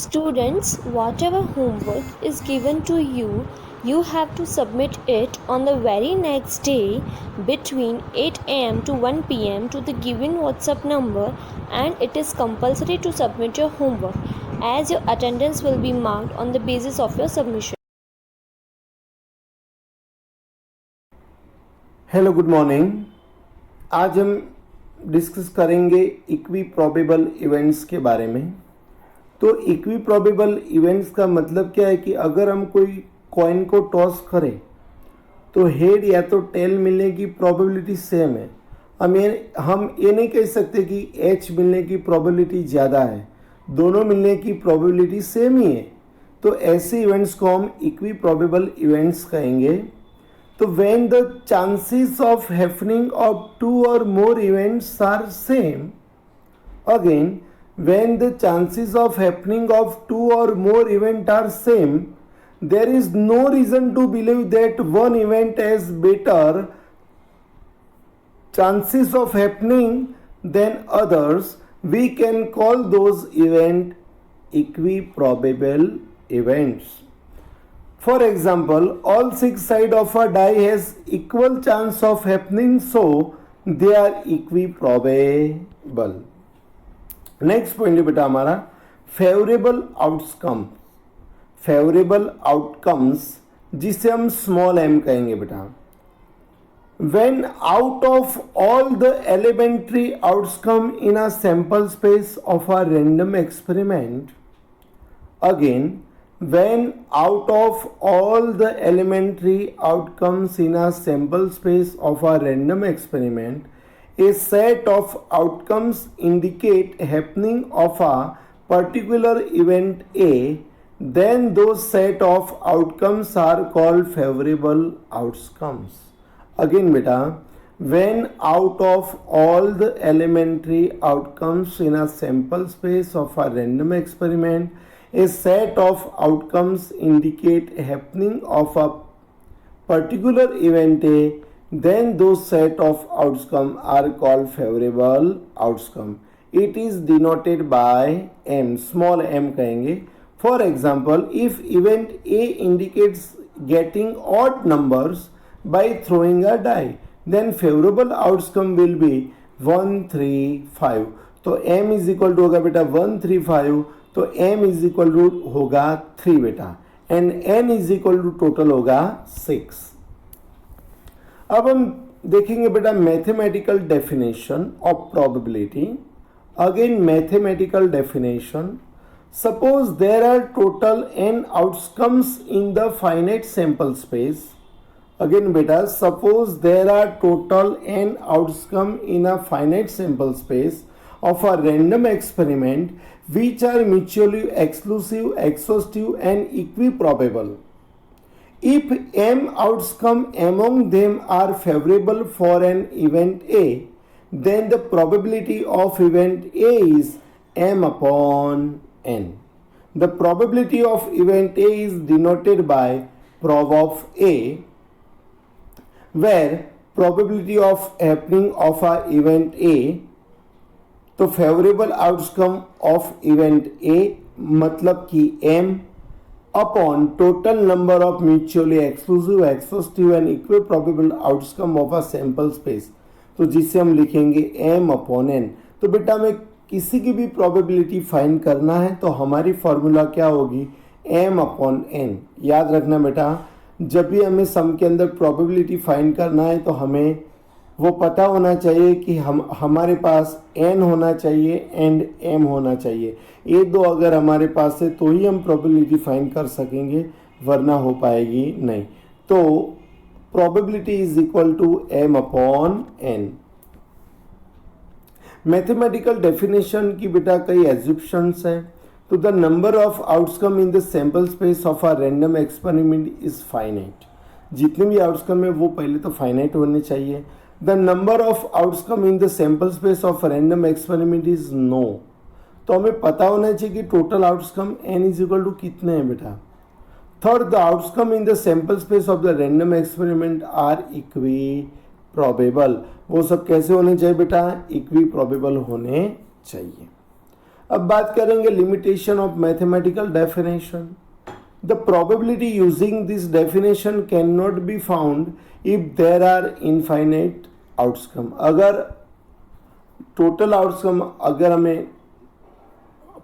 Students, whatever homework is given to you, you have to submit it on the very next day between 8 am to 1 pm to the given WhatsApp number, and it is compulsory to submit your homework as your attendance will be marked on the basis of your submission. Hello good morning. आज हम discuss करेंगे equi probable events के बारे में। तो equi probable events का मतलब क्या है कि अगर हम कोई कॉइन को टॉस करें तो हेड या तो टेल मिलने की प्रोबेबिलिटी सेम है। हम ये नहीं कह सकते कि एच मिलने की प्रोबेबिलिटी ज़्यादा है, दोनों मिलने की प्रोबेबिलिटी सेम ही है। तो ऐसे इवेंट्स को हम इक्वी प्रोबेबल इवेंट्स कहेंगे। तो when the chances of happening of two or more events are same, again when the chances of happening of two or more events are same, there is no reason to believe that one event has better chances of happening than others. We can call those events equiprobable events. For example, all six sides of a die has equal chance of happening, so they are equiprobable. Next point है बेटा हमारा favourable outcome. Favourable outcomes जिसे हम small M कहेंगे बेटा। When out of all the elementary outcome in a sample space of a random experiment, again when out of all the elementary outcomes in a sample space of a random experiment, a set of outcomes indicate happening of a particular event A, then those set of outcomes are called favorable outcomes. Again beta, when out of all the elementary outcomes in a sample space of a random experiment, a set of outcomes indicate happening of a particular event A, then those set of outcomes are called favorable outcome. It is denoted by M, small m कहेंगे. For example, if event A indicates getting odd numbers by throwing a die, then favorable outcome will be 1, 3, 5. तो M is equal to होगा बेटा 1, 3, 5. तो m is equal to होगा 3 बेटा, and n is equal to total होगा 6। अब हम देखेंगे बेटा mathematical definition of probability. Again mathematical definition, suppose there are total n outcomes in the finite sample space. Again बेटा suppose there are total n outcome in a finite sample space of a random experiment which are mutually exclusive, exhaustive and equiprobable. If m outcomes among them are favorable for an event A, then the probability of event A is m upon n. The probability of event A is denoted by prob of A, where probability of happening of a event A, तो favourable outcome of event A मतलब कि m upon total number of mutually exclusive, exhaustive and equal probable outcome of a sample space, तो जिसे हम लिखेंगे m upon n। तो बेटा हमें किसी की भी प्रोबेबिलिटी फाइंड करना है तो हमारी फॉर्मूला क्या होगी, m अपॉन n। याद रखना बेटा, जब भी हमें सम के अंदर प्रोबेबिलिटी फाइंड करना है तो हमें वो पता होना चाहिए कि हमारे पास n होना चाहिए एंड m होना चाहिए। ये दो अगर हमारे पास है तो ही हम प्रोबेबिलिटी फाइंड कर सकेंगे, वरना हो पाएगी नहीं। तो probability is equal to m upon n। Mathematical definition की बेटा कई एज्यूप्शंस हैं। तो the number of outcome in the sample space of a random experiment is finite. जितने भी आउटकम है वो पहले तो फाइनाइट होने चाहिए। The number of outcome in the sample space of a random experiment is no. तो हमें पता होना चाहिए कि total outcome n is equal to कितने हैं बेटा। Third, the outcome in the sample space of the random experiment are equiprobable. वो सब कैसे होने चाहिए बेटा, इक्वी प्रोबेबल होने चाहिए। अब बात करेंगे limitation of mathematical definition. The probability using this definition can not be found if there are infinite outcome. अगर टोटल आउटकम अगर हमें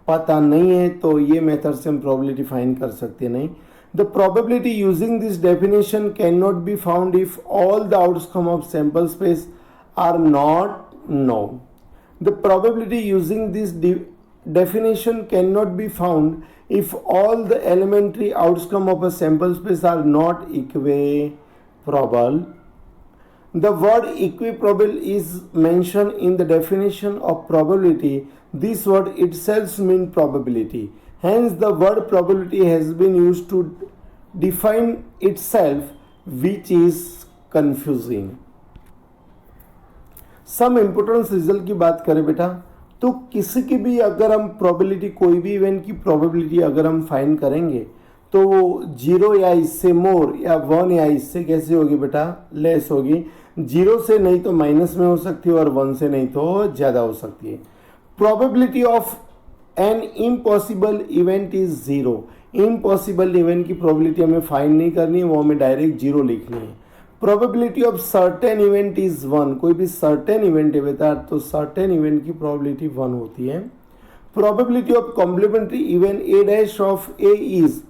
पता नहीं है तो ये मेथड से हम प्रोबेबिलिटी फाइंड कर सकते नहीं। The probability using this definition can not be found if all the outcome of sample space are not known. The probability using this definition cannot be found if all the elementary outcome of a sample space are not equiprobable. The word equiprobable is mentioned in the definition of probability. This word itself means probability. Hence the word probability has been used to define itself, which is confusing. Some importance result की बात करें बेटा, तो किसी की भी अगर हम प्रोबेबिलिटी, कोई भी इवेंट की प्रोबेबिलिटी अगर हम फाइंड करेंगे तो वो 0 या इससे मोर या 1 या इससे कैसे होगी बेटा, लेस होगी। 0 से नहीं तो माइनस में हो सकती है और 1 से नहीं तो ज़्यादा हो सकती है। Probability of an impossible event is 0। Impossible event की प्रोबेबिलिटी हमें फाइंड नहीं करनी है, वो हमें डायरेक्ट 0 लिखनी है। Probability of certain event is 1। कोई भी सर्टेन इवेंट है बेटा तो सर्टेन इवेंट की प्रोबेबिलिटी 1 होती है। Probability of complementary event A dash of A is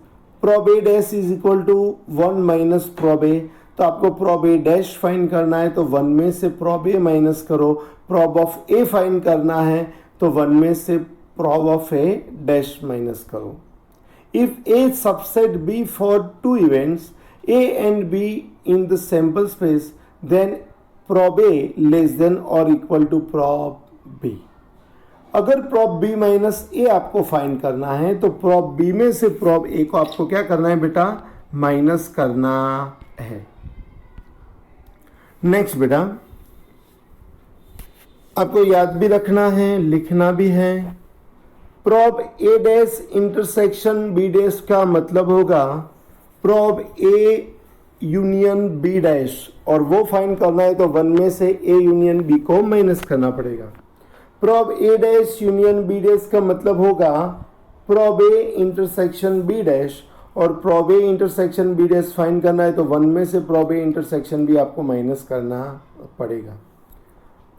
prob A dash is equal to 1 minus prob A. तो आपको प्रोब ए डैश फाइंड करना है तो 1 में से प्रोब ए माइनस करो। प्रोब ऑफ ए फाइंड करना है तो 1 में से prob of A dash minus करो। If A subset B for 2 events A and B in the sample space, then prob A less than or equal to prob B. अगर prob B minus A आपको find करना है तो prob B में से prob A को आपको क्या करना है बेटा, माइनस करना है। नेक्स्ट बेटा आपको याद भी रखना है, लिखना भी है। prob A dash intersection B dash का मतलब होगा prob A union B dash, और वो फाइंड करना है तो 1 में से ए यूनियन बी को माइनस करना पड़ेगा। Prob A dash union B dash का मतलब होगा prob A intersection B dash, और prob A intersection B dash find करना है तो 1 में से प्रोब ए इंटरसेक्शन बी आपको माइनस करना पड़ेगा।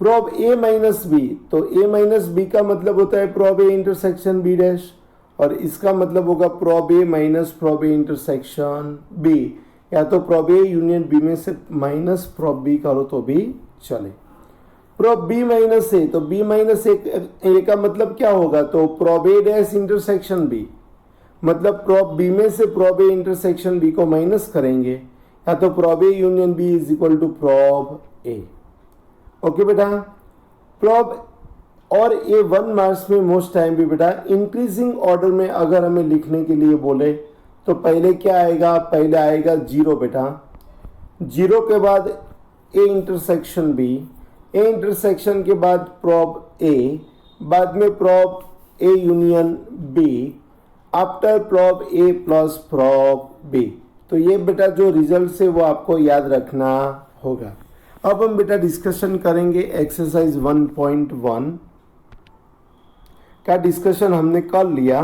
प्रोब ए माइनस बी, तो ए माइनस बी का मतलब होता है prob A intersection B dash, और इसका मतलब होगा prob A minus prob A intersection B, या तो प्रोब ए यूनियन बी में से माइनस प्रोब बी करो तो भी चले। प्रोब बी माइनस ए, तो बी माइनस ए का मतलब क्या होगा, तो prob A dash intersection B, मतलब प्रोब बी में से प्रोब ए इंटरसेक्शन बी को माइनस करेंगे, या तो prob A union B is equal to prob A. Okay बेटा, प्रोब और ये 1 मार्क्स में मोस्ट टाइम भी बेटा इंक्रीजिंग ऑर्डर में अगर हमें लिखने के लिए बोले तो पहले क्या आएगा, पहले आएगा 0 बेटा। 0 के बाद A intersection B, A intersection के बाद प्रोब ए, बाद में prob A union B, after prob A plus prob B. तो ये बेटा जो रिजल्ट है वो आपको याद रखना होगा। अब हम बेटा डिस्कशन करेंगे एक्सरसाइज 1.1 का डिस्कशन हमने कर लिया।